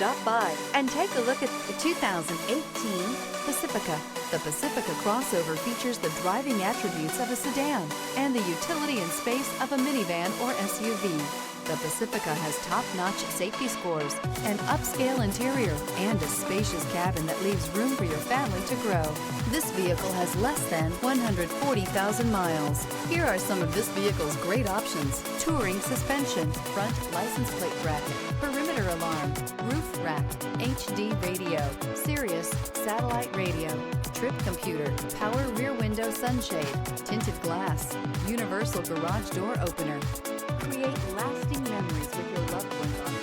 stop by and take a look at the 2018 Pacifica. The Pacifica crossover features the driving attributes of a sedan and the utility and space of a minivan or SUV. The Pacifica has top-notch safety scores, an upscale interior, and a spacious cabin that leaves room for your family to grow. This vehicle has less than 140,000 miles. Here are some of this vehicle's great options: touring suspension, front license plate bracket, perimeter alarm, roof rack, HD radio, Sirius satellite radio, trip computer, power rear window sunshade, tinted glass, universal garage door opener. Create lasting memories with your loved ones on